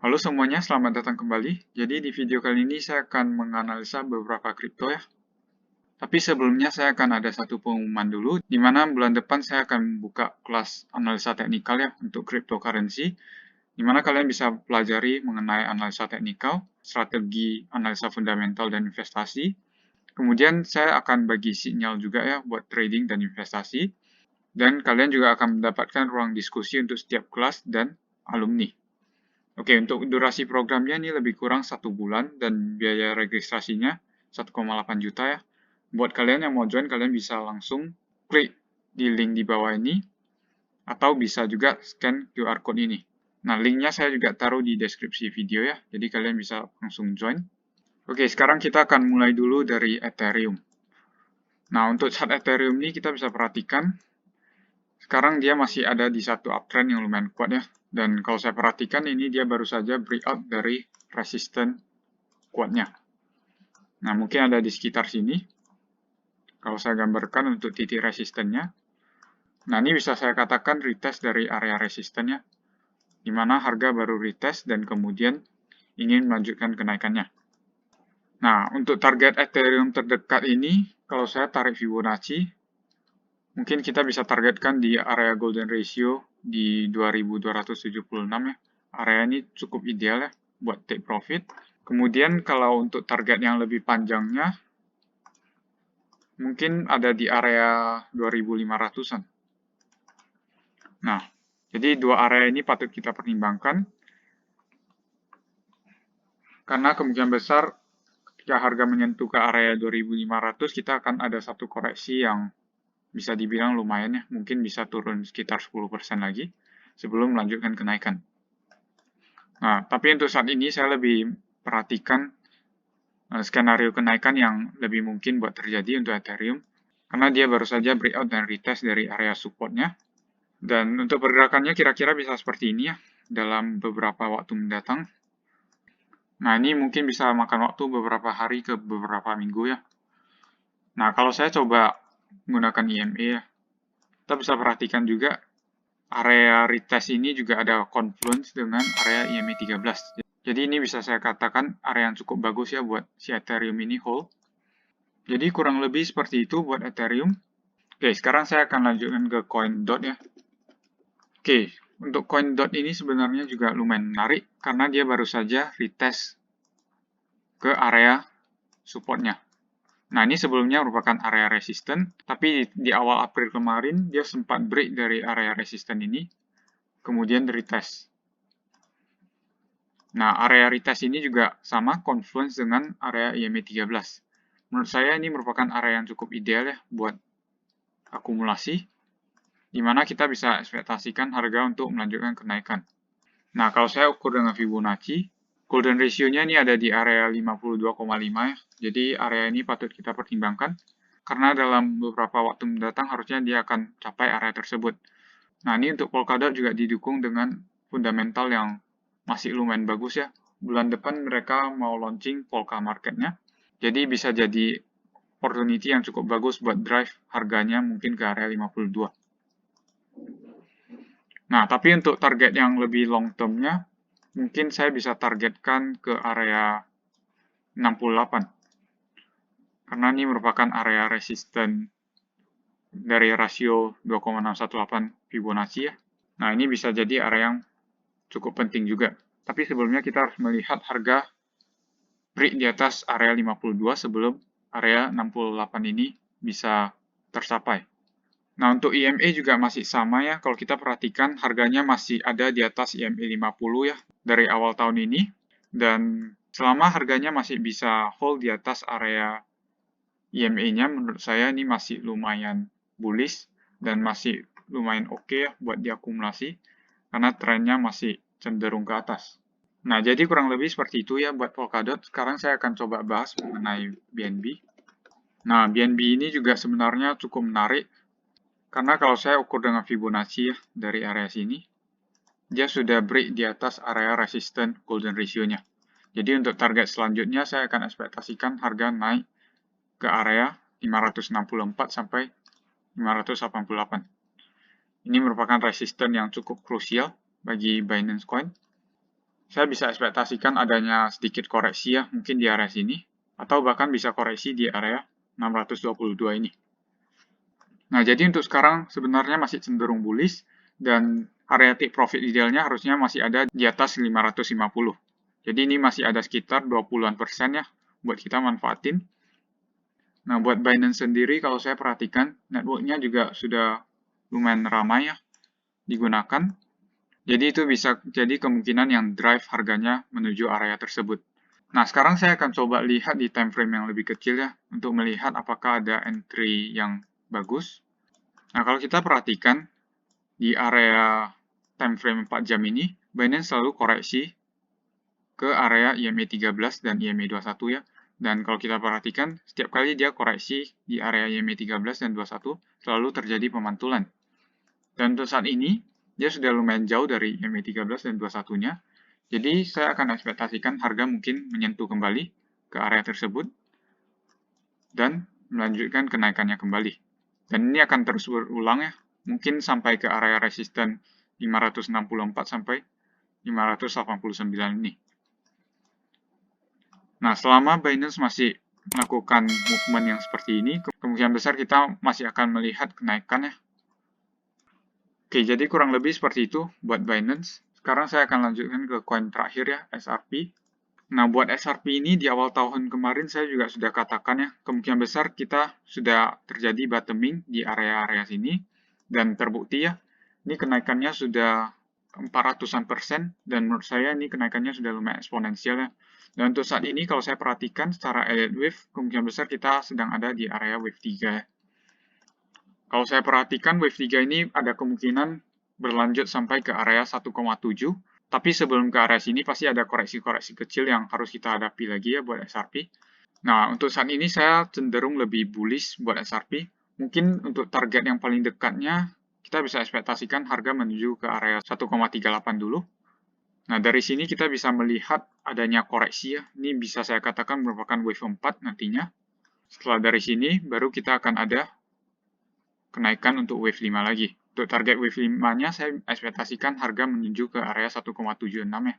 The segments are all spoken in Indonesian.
Halo semuanya, selamat datang kembali. Jadi di video kali ini saya akan menganalisa beberapa kripto ya. Tapi sebelumnya saya akan ada satu pengumuman dulu, di mana bulan depan saya akan membuka kelas analisa teknikal ya untuk cryptocurrency, di mana kalian bisa pelajari mengenai analisa teknikal, strategi analisa fundamental dan investasi. Kemudian saya akan bagi sinyal juga ya buat trading dan investasi. Dan kalian juga akan mendapatkan ruang diskusi untuk setiap kelas dan alumni. Oke, untuk durasi programnya ini lebih kurang 1 bulan dan biaya registrasinya 1,8 juta ya. Buat kalian yang mau join, kalian bisa langsung klik di link di bawah ini, atau bisa juga scan QR code ini. Nah, linknya saya juga taruh di deskripsi video ya, jadi kalian bisa langsung join. Oke, sekarang kita akan mulai dulu dari Ethereum. Nah, untuk chart Ethereum ini kita bisa perhatikan, sekarang dia masih ada di satu uptrend yang lumayan kuat ya. Dan kalau saya perhatikan ini dia baru saja breakout dari resisten kuatnya. Nah, mungkin ada di sekitar sini. Kalau saya gambarkan untuk titik resistennya. Nah, ini bisa saya katakan retest dari area resistennya, di mana harga baru retest dan kemudian ingin melanjutkan kenaikannya. Nah, untuk target Ethereum terdekat ini, kalau saya tarik Fibonacci, mungkin kita bisa targetkan di area golden ratio di 2276 ya. Area ini cukup ideal ya buat take profit. Kemudian kalau untuk target yang lebih panjangnya, mungkin ada di area 2500-an. Nah, jadi dua area ini patut kita pertimbangkan. Karena kemungkinan besar ketika harga menyentuh ke area 2500, kita akan ada satu koreksi yang bisa dibilang lumayan ya, mungkin bisa turun sekitar 10% lagi sebelum melanjutkan kenaikan. Nah, tapi untuk saat ini saya lebih perhatikan skenario kenaikan yang lebih mungkin buat terjadi untuk Ethereum, karena dia baru saja breakout dan retest dari area supportnya. Dan untuk pergerakannya kira-kira bisa seperti ini ya, dalam beberapa waktu mendatang. Nah, ini mungkin bisa makan waktu beberapa hari ke beberapa minggu ya. Nah, kalau saya coba menggunakan EMA ya, kita bisa perhatikan juga area retest ini juga ada confluence dengan area EMA 13. Jadi ini bisa saya katakan area yang cukup bagus ya buat si Ethereum ini hold. Jadi kurang lebih seperti itu buat Ethereum. Oke, sekarang saya akan lanjutkan ke CoinDot ya. Oke, untuk CoinDot ini sebenarnya juga lumayan menarik karena dia baru saja retest ke area supportnya. Nah, ini sebelumnya merupakan area resisten, tapi di awal April kemarin dia sempat break dari area resisten ini, kemudian retest. Nah, area retest ini juga sama confluence dengan area EMA 13. Menurut saya ini merupakan area yang cukup ideal ya buat akumulasi, di mana kita bisa ekspektasikan harga untuk melanjutkan kenaikan. Nah, kalau saya ukur dengan Fibonacci, golden ratio-nya ini ada di area 52,5 ya. Jadi area ini patut kita pertimbangkan karena dalam beberapa waktu mendatang harusnya dia akan capai area tersebut. Nah, ini untuk Polkadot juga didukung dengan fundamental yang masih lumayan bagus ya. Bulan depan mereka mau launching Polka Market-nya. Jadi bisa jadi opportunity yang cukup bagus buat drive harganya mungkin ke area 52. Nah, tapi untuk target yang lebih long term-nya, mungkin saya bisa targetkan ke area 68. Karena ini merupakan area resisten dari rasio 2,618 Fibonacci ya. Nah, ini bisa jadi area yang cukup penting juga. Tapi sebelumnya kita harus melihat harga break di atas area 52 sebelum area 68 ini bisa tercapai. Nah, untuk IMA juga masih sama ya. Kalau kita perhatikan, harganya masih ada di atas IMA 50 ya, dari awal tahun ini. Dan selama harganya masih bisa hold di atas area IMA-nya, menurut saya ini masih lumayan bullish dan masih lumayan oke ya buat diakumulasi, karena trennya masih cenderung ke atas. Nah, jadi kurang lebih seperti itu ya buat Polkadot. Sekarang saya akan coba bahas mengenai BNB. Nah, BNB ini juga sebenarnya cukup menarik, karena kalau saya ukur dengan Fibonacci ya, dari area sini, dia sudah break di atas area resisten golden ratio-nya. Jadi untuk target selanjutnya, saya akan ekspektasikan harga naik ke area 564 sampai 588. Ini merupakan resisten yang cukup krusial bagi Binance Coin. saya bisa ekspektasikan adanya sedikit koreksi ya, mungkin di area sini, atau bahkan bisa koreksi di area 622 ini. Nah, jadi untuk sekarang sebenarnya masih cenderung bullish, dan area take profit idealnya harusnya masih ada di atas 550. Jadi ini masih ada sekitar 20% ya, buat kita manfaatin. Nah, buat Binance sendiri, kalau saya perhatikan, networknya juga sudah lumayan ramai ya digunakan. Jadi itu bisa jadi kemungkinan yang drive harganya menuju area tersebut. Nah, sekarang saya akan coba lihat di time frame yang lebih kecil ya, untuk melihat apakah ada entry yang bagus. Nah, kalau kita perhatikan, di area time frame 4 jam ini, Binance selalu koreksi ke area EMA 13 dan EMA 21 ya. Dan kalau kita perhatikan, setiap kali dia koreksi di area EMA 13 dan 21, selalu terjadi pemantulan. Dan untuk saat ini, dia sudah lumayan jauh dari EMA 13 dan 21-nya. Jadi, saya akan ekspektasikan harga mungkin menyentuh kembali ke area tersebut dan melanjutkan kenaikannya kembali. Dan ini akan terus berulang ya, mungkin sampai ke area resisten 564 sampai 589 ini. Nah, selama Binance masih melakukan movement yang seperti ini, kemungkinan besar kita masih akan melihat kenaikan ya. Oke, jadi kurang lebih seperti itu buat Binance. Sekarang saya akan lanjutkan ke koin terakhir ya, XRP. Nah, buat XRP ini di awal tahun kemarin saya juga sudah katakan ya, kemungkinan besar kita sudah terjadi bottoming di area-area sini. Dan terbukti ya, ini kenaikannya sudah 400-an%, dan menurut saya ini kenaikannya sudah lumayan eksponensial ya. Dan untuk saat ini kalau saya perhatikan secara elliott wave, kemungkinan besar kita sedang ada di area wave 3 ya. Kalau saya perhatikan wave 3 ini ada kemungkinan berlanjut sampai ke area 1,7, tapi sebelum ke area sini pasti ada koreksi-koreksi kecil yang harus kita hadapi lagi ya buat XRP. Nah, untuk saat ini saya cenderung lebih bullish buat XRP. Mungkin untuk target yang paling dekatnya, kita bisa ekspektasikan harga menuju ke area 1,38 dulu. Nah, dari sini kita bisa melihat adanya koreksi ya. Ini bisa saya katakan merupakan wave 4 nantinya. Setelah dari sini, baru kita akan ada kenaikan untuk wave 5 lagi. Untuk target wave 5-nya, saya ekspektasikan harga menuju ke area 1,76 ya.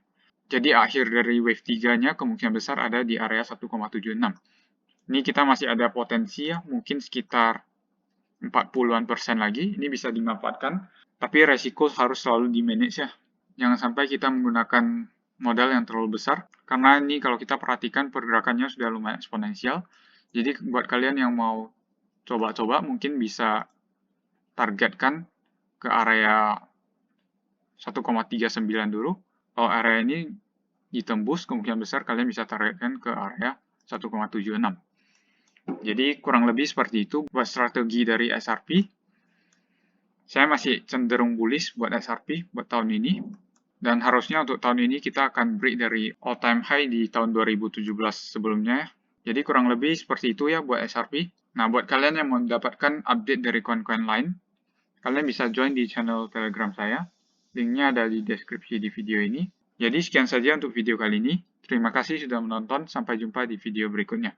Jadi akhir dari wave 3-nya kemungkinan besar ada di area 1,76. Ini kita masih ada potensi ya, mungkin sekitar 40-an% lagi. Ini bisa dimanfaatkan, tapi resiko harus selalu di-manage ya. Jangan sampai kita menggunakan modal yang terlalu besar, karena ini kalau kita perhatikan pergerakannya sudah lumayan eksponensial. Jadi buat kalian yang mau coba-coba mungkin bisa targetkan ke area 1,39 dulu. Kalau area ini ditembus, kemungkinan besar kalian bisa targetkan ke area 1,76. Jadi kurang lebih seperti itu buat strategi dari XRP. Saya masih cenderung bullish buat XRP buat tahun ini. Dan harusnya untuk tahun ini kita akan break dari all time high di tahun 2017 sebelumnya. Jadi kurang lebih seperti itu ya buat XRP. Nah, buat kalian yang mau mendapatkan update dari koin-koin lain, kalian bisa join di channel Telegram saya. Linknya ada di deskripsi di video ini. Jadi sekian saja untuk video kali ini. Terima kasih sudah menonton. Sampai jumpa di video berikutnya.